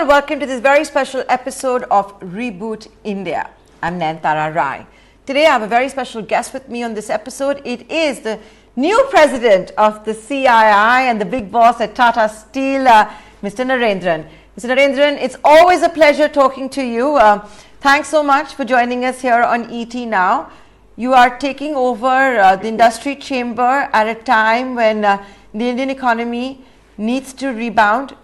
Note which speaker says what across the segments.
Speaker 1: and welcome to this very special episode of Reboot India. I'm Nayantara. Today I have a very special guest with me on this episode. It is the new president of the CII and the big boss at Tata Steel, Mr. Narendran. Mr. Narendran, it's always a pleasure talking to you. Thanks so much for joining us here on ET Now. You are taking over the industry chamber at a time when the Indian economy needs to rebound,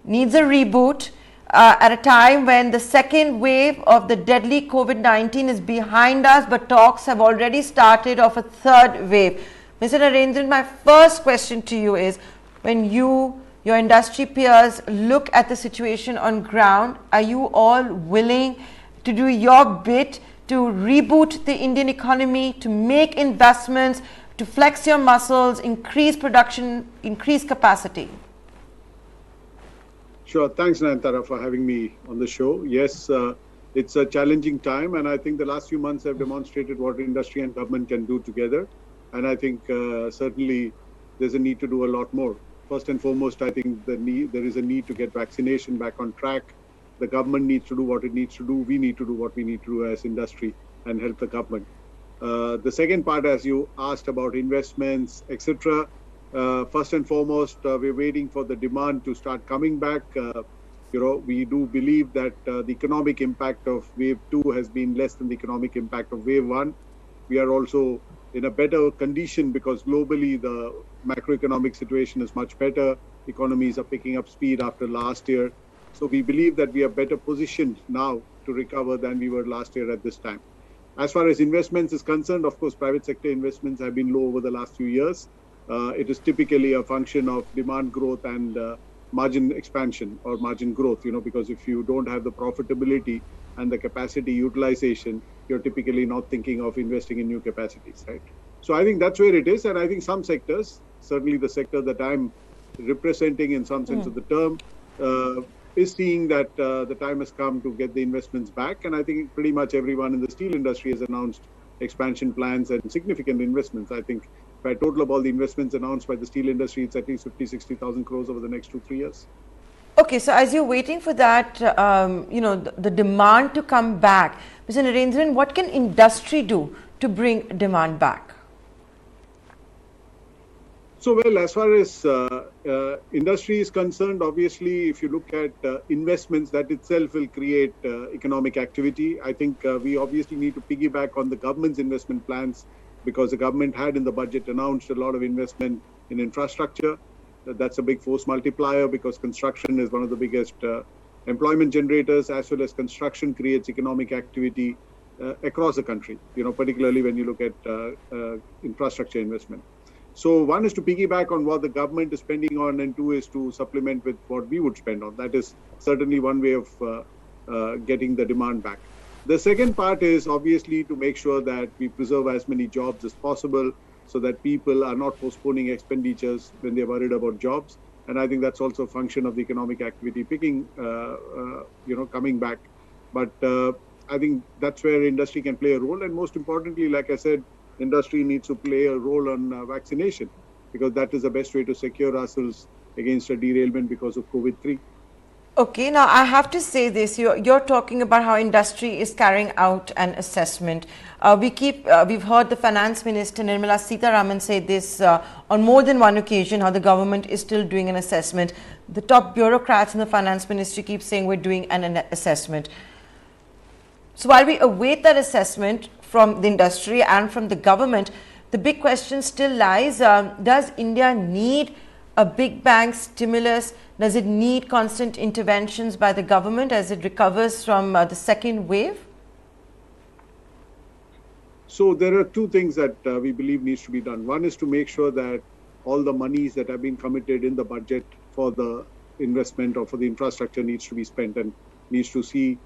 Speaker 1: needs a reboot, at a time when the second wave of the deadly COVID-19 is behind us, but talks have already started of a third wave. Mr. Narendran, my first question to you is, when your industry peers look at the situation on ground, are you all willing to do your bit to reboot the Indian economy, to make investments, to flex your muscles, increase production, increase capacity?
Speaker 2: Sure. Thanks, Nayantara, for having me on the show. Yes, it's a challenging time, and I think the last few months have demonstrated what industry and government can do together. And I think certainly there's a need to do a lot more. First and foremost, I think there is a need to get vaccination back on track. The government needs to do what it needs to do. We need to do what we need to do as industry and help the government. The second part, as you asked about investments, etc. First and foremost, we're waiting for the demand to start coming back. We do believe that the economic impact of wave 2 has been less than the economic impact of wave 1. We are also in a better condition because globally the macroeconomic situation is much better. Economies are picking up speed after last year. So we believe that we are better positioned now to recover than we were last year at this time. As far as investments is concerned, of course, private sector investments have been low over the last few years. It is typically a function of demand growth and margin expansion or margin growth, because if you don't have the profitability and the capacity utilization, you're typically not thinking of investing in new capacities, right? So I think that's where it is. And I think some sectors, certainly the sector that I'm representing in some sense of the term, is seeing that the time has come to get the investments back. And I think pretty much everyone in the steel industry has announced expansion plans and significant investments. I think if I total of all the investments announced by the steel industry, it's at least 50,000-60,000 crores over the next 2-3 years.
Speaker 1: Okay, so as you're waiting for that, the demand to come back, Mr. Narendran, what can industry do to bring demand back?
Speaker 2: So, well, as far as industry is concerned, obviously, if you look at investments, that itself will create economic activity. I think we obviously need to piggyback on the government's investment plans because the government had in the budget announced a lot of investment in infrastructure. That's a big force multiplier because construction is one of the biggest employment generators, as well as construction creates economic activity across the country, particularly when you look at infrastructure investment. So one is to piggyback on what the government is spending on, and two is to supplement with what we would spend on. That is certainly one way of getting the demand back. The second part is obviously to make sure that we preserve as many jobs as possible so that people are not postponing expenditures when they're worried about jobs. And I think that's also a function of the economic activity coming back. But I think that's where industry can play a role. And most importantly, like I said, industry needs to play a role on vaccination because that is the best way to secure ourselves against a derailment because of COVID-3.
Speaker 1: Okay, now I have to say this, you're talking about how industry is carrying out an assessment. We've heard the Finance Minister Nirmala Sitharaman say this on more than one occasion, how the government is still doing an assessment. The top bureaucrats in the Finance Ministry keep saying we're doing an assessment. So while we await that assessment from the industry and from the government, the big question still lies, does India need a big bang stimulus? Does it need constant interventions by the government as it recovers from the second wave?
Speaker 2: So there are two things that we believe needs to be done. One is to make sure that all the monies that have been committed in the budget for the investment or for the infrastructure needs to be spent and needs to see,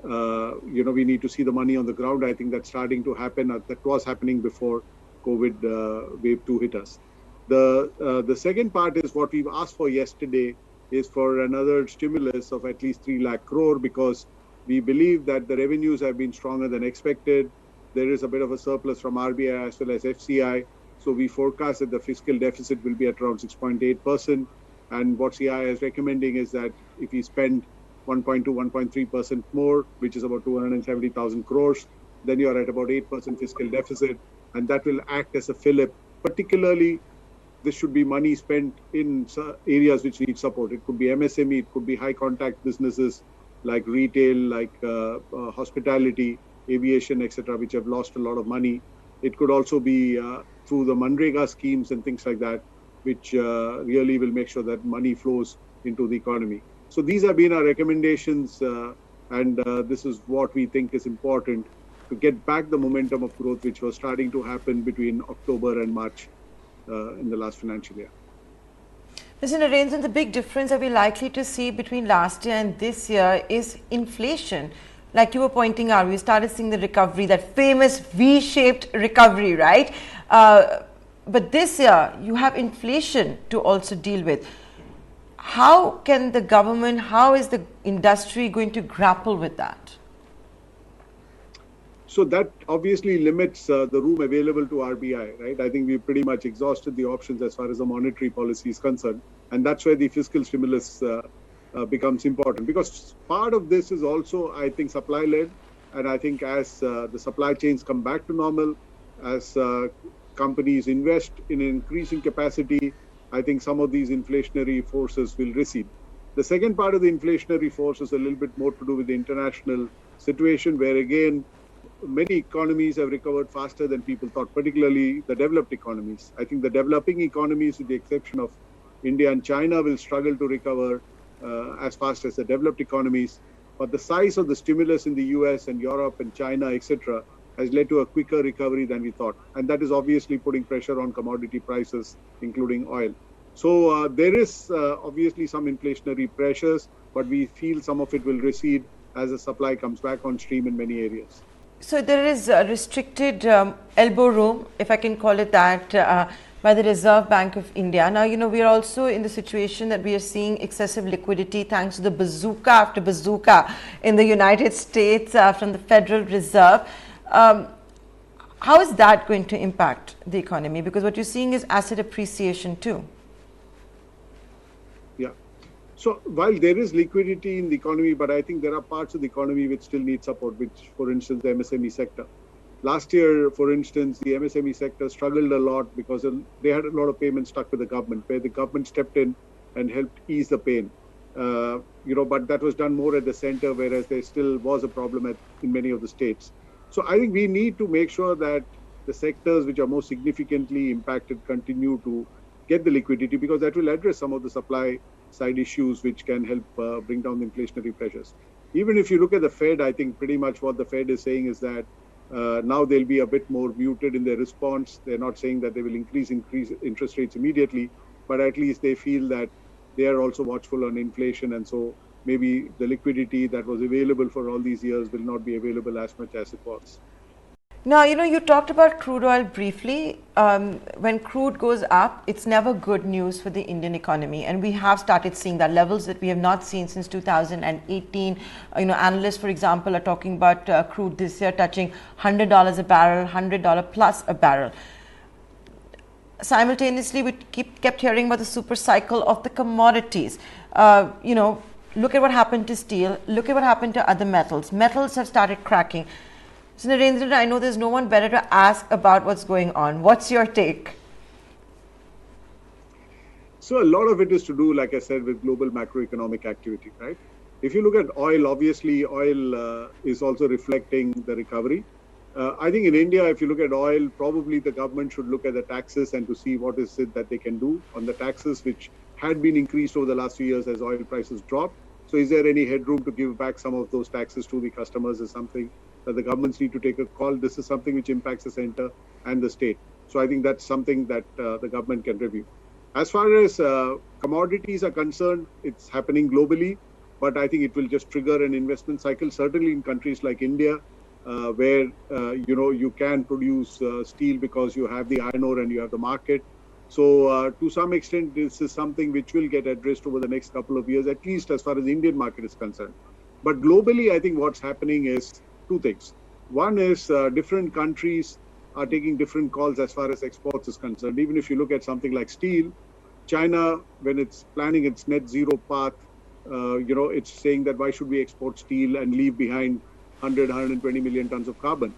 Speaker 2: we need to see the money on the ground. I think that's starting to happen. That was happening before COVID wave 2 hit us. The second part is what we've asked for yesterday is for another stimulus of at least 3 lakh crore because we believe that the revenues have been stronger than expected. There is a bit of a surplus from RBI as well as FCI. So we forecast that the fiscal deficit will be at around 6.8%. And what CII is recommending is that if we spend 1.2, 1.3% more, which is about 270,000 crores. Then you are at about 8% fiscal deficit, and that will act as a fillip. Particularly, this should be money spent in areas which need support. It could be MSME, it could be high contact businesses like retail, like hospitality, aviation, etc., which have lost a lot of money. It could also be through the MNREGA schemes and things like that, which really will make sure that money flows into the economy. So these have been our recommendations, and this is what we think is important to get back the momentum of growth, which was starting to happen between October and March in the last financial year.
Speaker 1: Mr. Narendran, the big difference that we're likely to see between last year and this year is inflation. Like you were pointing out, we started seeing the recovery, that famous V-shaped recovery, right? But this year, you have inflation to also deal with. How can the government, how is the industry going to grapple with that?
Speaker 2: So that obviously limits the room available to RBI, right? I think we've pretty much exhausted the options as far as the monetary policy is concerned. And that's where the fiscal stimulus becomes important, because part of this is also, I think, supply-led. And I think as the supply chains come back to normal, as companies invest in increasing capacity, I think some of these inflationary forces will recede. The second part of the inflationary force is a little bit more to do with the international situation, where again, many economies have recovered faster than people thought, particularly the developed economies. I think the developing economies, with the exception of India and China, will struggle to recover as fast as the developed economies. But the size of the stimulus in the US and Europe and China, etc., has led to a quicker recovery than we thought. And that is obviously putting pressure on commodity prices, including oil. So there is obviously some inflationary pressures, but we feel some of it will recede as the supply comes back on stream in many areas.
Speaker 1: So there is a restricted elbow room, if I can call it that, by the Reserve Bank of India. Now, you know, we are also in the situation that we are seeing excessive liquidity thanks to the bazooka after bazooka in the United States from the Federal Reserve. How is that going to impact the economy? Because what you're seeing is asset appreciation too.
Speaker 2: Yeah. So while there is liquidity in the economy, but I think there are parts of the economy which still need support, which, for instance, the MSME sector. Last year, for instance, the MSME sector struggled a lot because they had a lot of payments stuck with the government, where the government stepped in and helped ease the pain. But that was done more at the center, whereas there still was a problem in many of the states. So I think we need to make sure that the sectors which are most significantly impacted continue to get the liquidity, because that will address some of the supply side issues which can help bring down the inflationary pressures. Even if you look at the Fed, I think pretty much what the Fed is saying is that now they'll be a bit more muted in their response. They're not saying that they will increase interest rates immediately, but at least they feel that they are also watchful on inflation, and so maybe the liquidity that was available for all these years will not be available as much as it was.
Speaker 1: Now, you know, you talked about crude oil briefly. When crude goes up, it's never good news for the Indian economy. And we have started seeing that, levels that we have not seen since 2018. Analysts, for example, are talking about crude this year touching $100 a barrel, $100 plus a barrel. Simultaneously, we kept hearing about the super cycle of the commodities. Look at what happened to steel. Look at what happened to other metals. Metals have started cracking. So Narendra, I know there's no one better to ask about what's going on. What's your take?
Speaker 2: So a lot of it is to do, like I said, with global macroeconomic activity, right? If you look at oil, obviously oil is also reflecting the recovery. I think in India, if you look at oil, probably the government should look at the taxes and to see what is it that they can do on the taxes, which had been increased over the last few years as oil prices dropped. So is there any headroom to give back some of those taxes to the customers is something that the governments need to take a call. This is something which impacts the center and the state. So I think that's something that the government can review. As far as commodities are concerned, it's happening globally, but I think it will just trigger an investment cycle, certainly in countries like India, where you can produce steel because you have the iron ore and you have the market. So to some extent, this is something which will get addressed over the next couple of years, at least as far as the Indian market is concerned. But globally, I think what's happening is two things. One is different countries are taking different calls as far as exports is concerned. Even if you look at something like steel, China, when it's planning its net zero path, it's saying that why should we export steel and leave behind 120 million tons of carbon?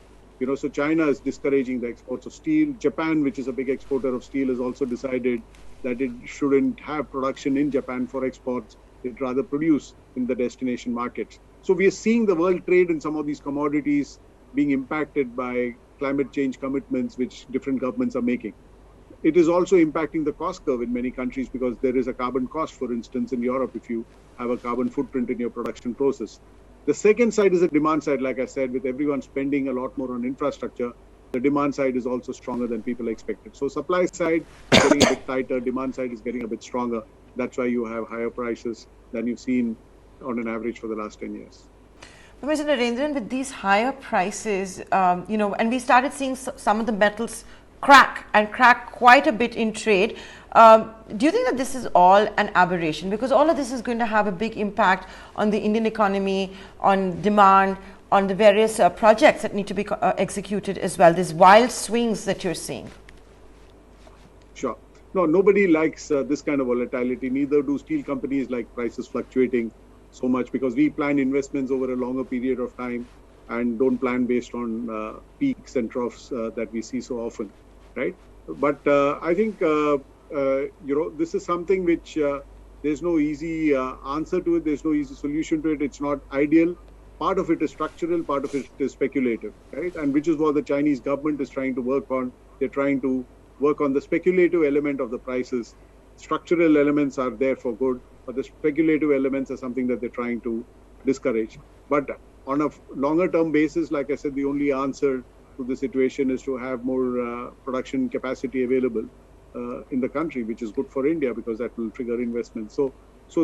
Speaker 2: So China is discouraging the exports of steel. Japan, which is a big exporter of steel, has also decided that it shouldn't have production in Japan for exports. It rather produce in the destination markets. So we are seeing the world trade in some of these commodities being impacted by climate change commitments which different governments are making. It is also impacting the cost curve in many countries because there is a carbon cost, for instance, in Europe, if you have a carbon footprint in your production process. The second side is the demand side, like I said, with everyone spending a lot more on infrastructure, the demand side is also stronger than people expected. So supply side is getting a bit tighter, demand side is getting a bit stronger. That's why you have higher prices than you've seen on an average for the last 10 years.
Speaker 1: But Mr. Narendran, with these higher prices, and we started seeing some of the metals crack quite a bit in trade. Do you think that this is all an aberration? Because all of this is going to have a big impact on the Indian economy, on demand, on the various projects that need to be executed as well. These wild swings that you're seeing.
Speaker 2: Sure. No, nobody likes this kind of volatility. Neither do steel companies like prices fluctuating so much because we plan investments over a longer period of time and don't plan based on peaks and troughs that we see so often, right? But I think, this is something which there's no easy answer to it. There's no easy solution to it. It's not ideal. Part of it is structural, part of it is speculative, right? And which is what the Chinese government is trying to work on. They're trying to work on the speculative element of the prices. Structural elements are there for good, but the speculative elements are something that they're trying to discourage. But on a longer term basis, like I said, the only answer to the situation is to have more production capacity available in the country, which is good for India because that will trigger investment. So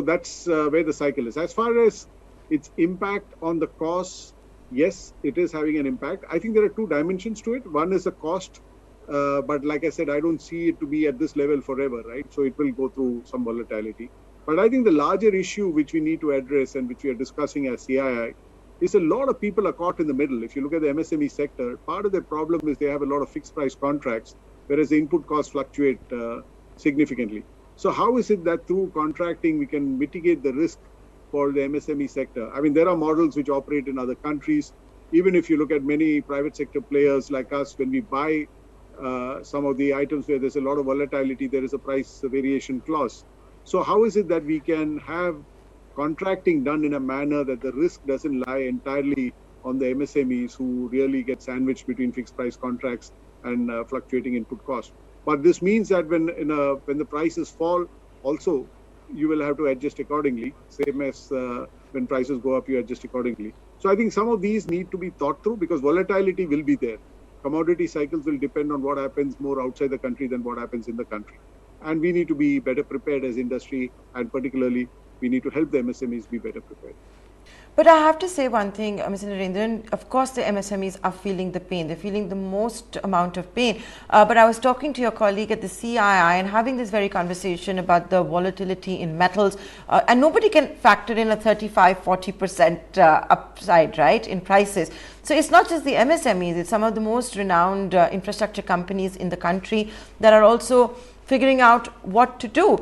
Speaker 2: that's where the cycle is. As far as its impact on the costs, yes, it is having an impact. I think there are two dimensions to it. One is the cost, but like I said, I don't see it to be at this level forever, right? So it will go through some volatility. But I think the larger issue which we need to address and which we are discussing as CII is a lot of people are caught in the middle. If you look at the MSME sector, part of the problem is they have a lot of fixed price contracts, whereas the input costs fluctuate significantly. So how is it that through contracting we can mitigate the risk for the MSME sector? I mean, there are models which operate in other countries. Even if you look at many private sector players like us, when we buy some of the items where there's a lot of volatility, there is a price variation clause. So how is it that we can have contracting done in a manner that the risk doesn't lie entirely on the MSMEs who really get sandwiched between fixed price contracts and fluctuating input cost? But this means that when the prices fall, also you will have to adjust accordingly. Same as when prices go up, you adjust accordingly. So I think some of these need to be thought through because volatility will be there. Commodity cycles will depend on what happens more outside the country than what happens in the country. And we need to be better prepared as industry, and particularly we need to help the MSMEs be better prepared.
Speaker 1: But I have to say one thing, Mr. Narendran, of course the MSMEs are feeling the pain. They're feeling the most amount of pain. But I was talking to your colleague at the CII and having this very conversation about the volatility in metals. And nobody can factor in a 35-40% upside, right, in prices. So it's not just the MSMEs, it's some of the most renowned infrastructure companies in the country that are also figuring out what to do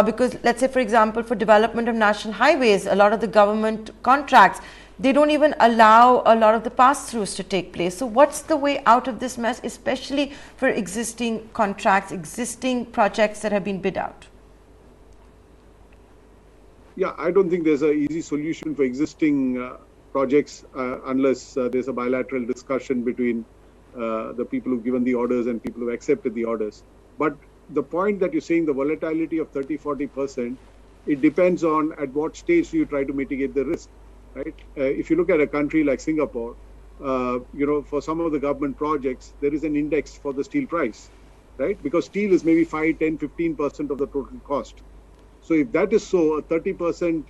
Speaker 1: because let's say, for example, for development of national highways, a lot of the government contracts, they don't even allow a lot of the pass-throughs to take place. So what's the way out of this mess, especially for existing contracts, existing projects that have been bid out?
Speaker 2: Yeah, I don't think there's an easy solution for existing projects unless there's a bilateral discussion between the people who've given the orders and people who accepted the orders. But the point that you're saying, the volatility of 30-40%, it depends on at what stage do you try to mitigate the risk, right? If you look at a country like Singapore, for some of the government projects, there is an index for the steel price, right? Because steel is maybe 5, 10, 15% of the total cost. So if that is so, a 30%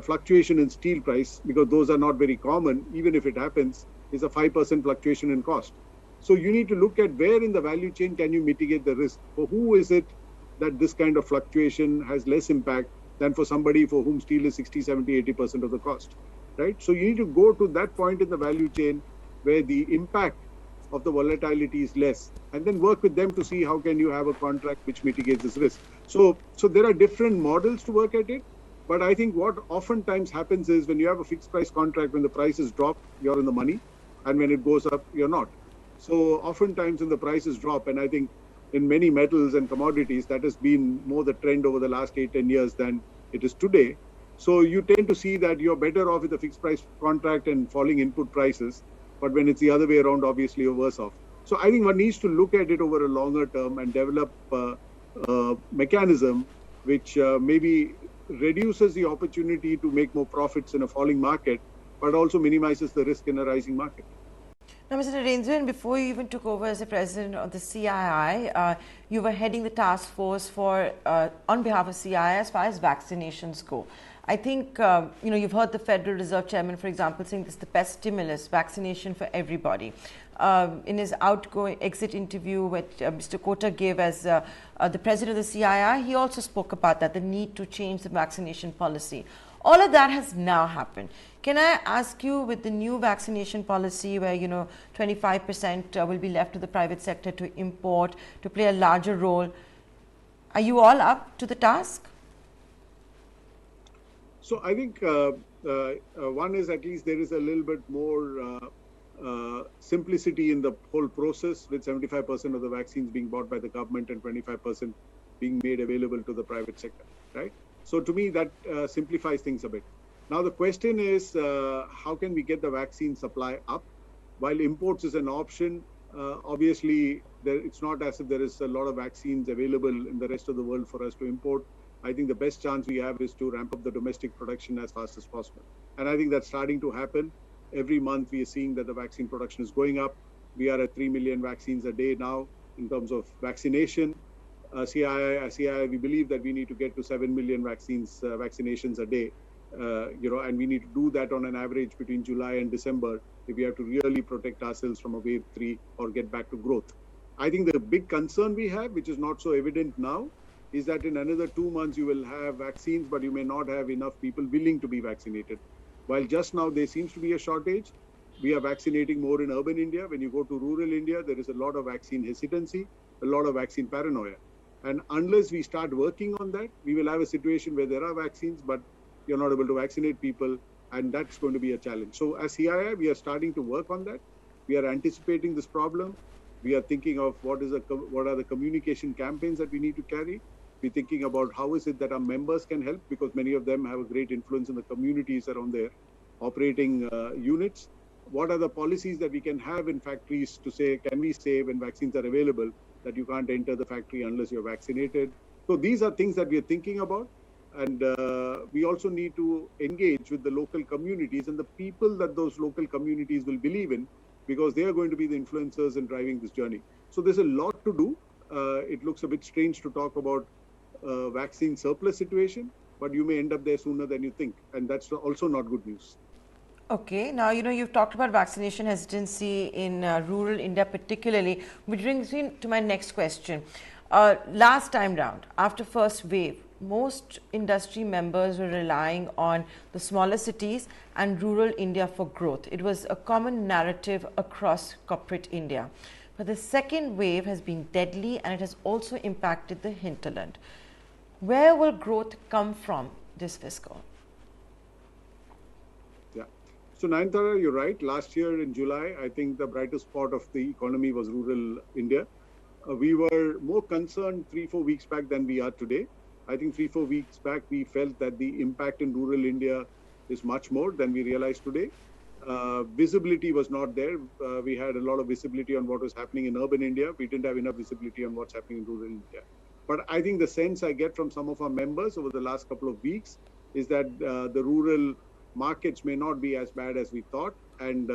Speaker 2: fluctuation in steel price, because those are not very common, even if it happens, is a 5% fluctuation in cost. So you need to look at where in the value chain can you mitigate the risk. For who is it that this kind of fluctuation has less impact than for somebody for whom steel is 60, 70, 80% of the cost, right? So you need to go to that point in the value chain where the impact of the volatility is less and then work with them to see how can you have a contract which mitigates this risk. So there are different models to work at it. But I think what oftentimes happens is when you have a fixed price contract, when the prices drop, you're in the money. And when it goes up, you're not. So oftentimes when the prices drop, and I think in many metals and commodities, that has been more the trend over the last 8-10 years than it is today. So you tend to see that you're better off with a fixed price contract and falling input prices. But when it's the other way around, obviously you're worse off. So I think one needs to look at it over a longer term and develop a mechanism which maybe reduces the opportunity to make more profits in a falling market, but also minimizes the risk in a rising market.
Speaker 1: Now, Mr. Narendran, before you even took over as the president of the CII, you were heading the task force for on behalf of CII as far as vaccinations go. I think you've heard the Federal Reserve Chairman, for example, saying this is the best stimulus, vaccination for everybody. In his exit interview which Mr. Kota gave as the president of the CII, he also spoke about that, the need to change the vaccination policy. All of that has now happened. Can I ask you, with the new vaccination policy where 25% will be left to the private sector to import, to play a larger role, are you all up to the task?
Speaker 2: So I think one is, at least there is a little bit more simplicity in the whole process, with 75% of the vaccines being bought by the government and 25% being made available to the private sector, right? So to me, that simplifies things a bit. Now, the question is, how can we get the vaccine supply up? While imports is an option, obviously, it's not as if there is a lot of vaccines available in the rest of the world for us to import. I think the best chance we have is to ramp up the domestic production as fast as possible. And I think that's starting to happen. Every month, we are seeing that the vaccine production is going up. We are at 3 million vaccines a day now in terms of vaccination. CII, we believe that we need to get to 7 million vaccinations a day, and we need to do that on an average between July and December if we have to really protect ourselves from a wave 3 or get back to growth. I think the big concern we have, which is not so evident now, is that in another 2 months you will have vaccines, but you may not have enough people willing to be vaccinated. While just now there seems to be a shortage, we are vaccinating more in urban India. When you go to rural India, there is a lot of vaccine hesitancy, a lot of vaccine paranoia. And unless we start working on that, we will have a situation where there are vaccines, but you're not able to vaccinate people, and that's going to be a challenge. So as CII, we are starting to work on that. We are anticipating this problem. We are thinking of what are the communication campaigns that we need to carry. We're thinking about how is it that our members can help, because many of them have a great influence in the communities around their operating units. What are the policies that we can have in factories to say, can we say when vaccines are available, that you can't enter the factory unless you're vaccinated? So these are things that we are thinking about. And we also need to engage with the local communities and the people that those local communities will believe in, because they are going to be the influencers in driving this journey. So there's a lot to do. It looks a bit strange to talk about vaccine surplus situation, but you may end up there sooner than you think. And that's also not good news.
Speaker 1: Okay, now you've talked about vaccination hesitancy in rural India particularly, which brings me to my next question. Last time round, after first wave, most industry members were relying on the smaller cities and rural India for growth. It was a common narrative across corporate India. But the second wave has been deadly, and it has also impacted the hinterland. Where will growth come from this fiscal?
Speaker 2: So Nayantara, you're right. Last year in July, I think the brightest spot of the economy was rural India. We were more concerned 3-4 weeks back than we are today. I think 3-4 weeks back, we felt that the impact in rural India is much more than we realize today. Visibility was not there. We had a lot of visibility on what was happening in urban India. We didn't have enough visibility on what's happening in rural India. But I think the sense I get from some of our members over the last couple of weeks is that the rural markets may not be as bad as we thought, and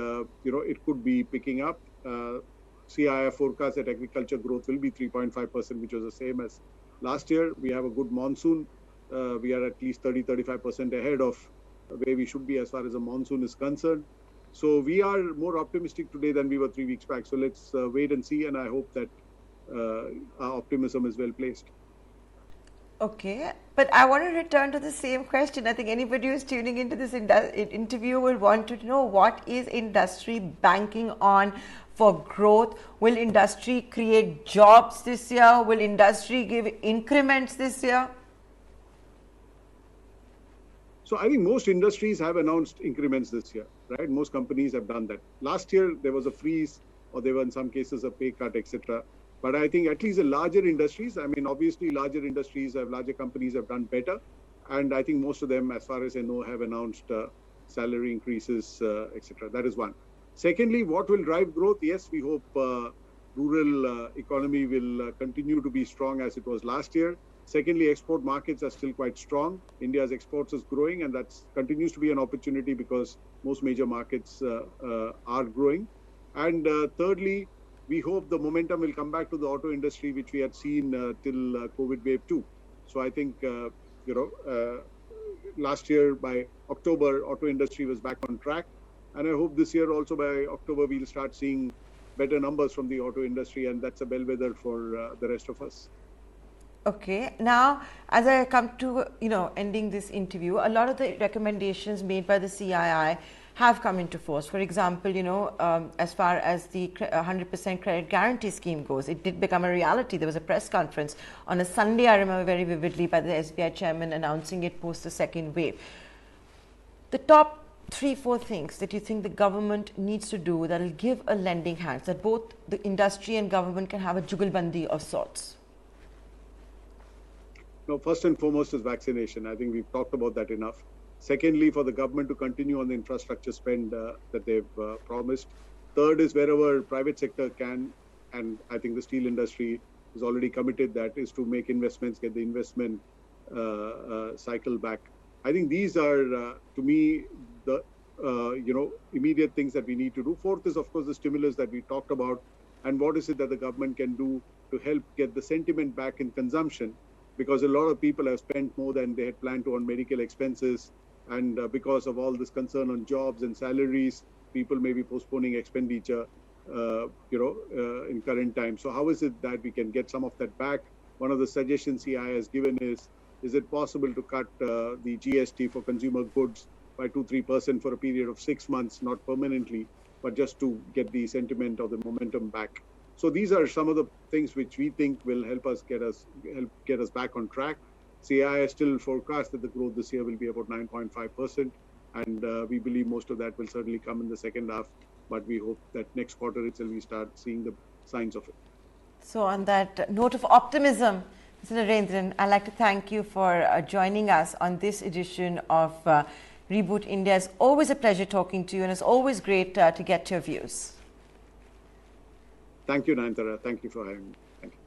Speaker 2: it could be picking up. CII forecast that agriculture growth will be 3.5%, which was the same as last year. We have a good monsoon. We are at least 30-35% ahead of where we should be as far as the monsoon is concerned. So we are more optimistic today than we were 3 weeks back. So let's wait and see, and I hope that our optimism is well placed.
Speaker 1: Okay, but I want to return to the same question. I think anybody who's tuning into this interview will want to know, what is industry banking on for growth? Will industry create jobs this year? Will industry give increments this year?
Speaker 2: So I think most industries have announced increments this year, right? Most companies have done that. Last year, there was a freeze, or there were in some cases a pay cut, etc. But I think at least the larger industries, I mean, obviously larger industries larger companies have done better. And I think most of them, as far as I know, have announced salary increases, etc. That is one. Secondly, what will drive growth? Yes, we hope rural economy will continue to be strong as it was last year. Secondly, export markets are still quite strong. India's exports is growing, and that continues to be an opportunity because most major markets are growing. And thirdly, we hope the momentum will come back to the auto industry, which we had seen till COVID wave 2. So I think, last year by October, auto industry was back on track. And I hope this year also by October, we'll start seeing better numbers from the auto industry, and that's a bellwether for the rest of us.
Speaker 1: Okay, now as I come to ending this interview, a lot of the recommendations made by the CII have come into force. For example, as far as the 100% credit guarantee scheme goes, it did become a reality. There was a press conference on a Sunday, I remember very vividly, by the SBI chairman announcing it post the second wave. The top 3-4 things that you think the government needs to do that will give a lending hand, that both the industry and government can have a jugalbandi of sorts?
Speaker 2: No, first and foremost is vaccination. I think we've talked about that enough. Secondly, for the government to continue on the infrastructure spend that they've promised. Third is wherever private sector can, and I think the steel industry is already committed, that is to make investments, get the investment cycle back. I think these are, to me, the immediate things that we need to do. Fourth is, of course, the stimulus that we talked about, and what is it that the government can do to help get the sentiment back in consumption, because a lot of people have spent more than they had planned to on medical expenses, and because of all this concern on jobs and salaries, people may be postponing expenditure, in current times. So how is it that we can get some of that back? One of the suggestions CII has given is it possible to cut the GST for consumer goods by 2-3% for a period of 6 months, not permanently, but just to get the sentiment or the momentum back. So these are some of the things which we think will help get us back on track. CII still forecast that the growth this year will be about 9.5%, and we believe most of that will certainly come in the second half. But we hope that next quarter itself we start seeing the signs of it.
Speaker 1: So on that note of optimism, Mr. Narendran, I'd like to thank you for joining us on this edition of Reboot India. It's always a pleasure talking to you, and it's always great to get your views.
Speaker 2: Thank you, Nayantara. Thank you for having me. Thank you.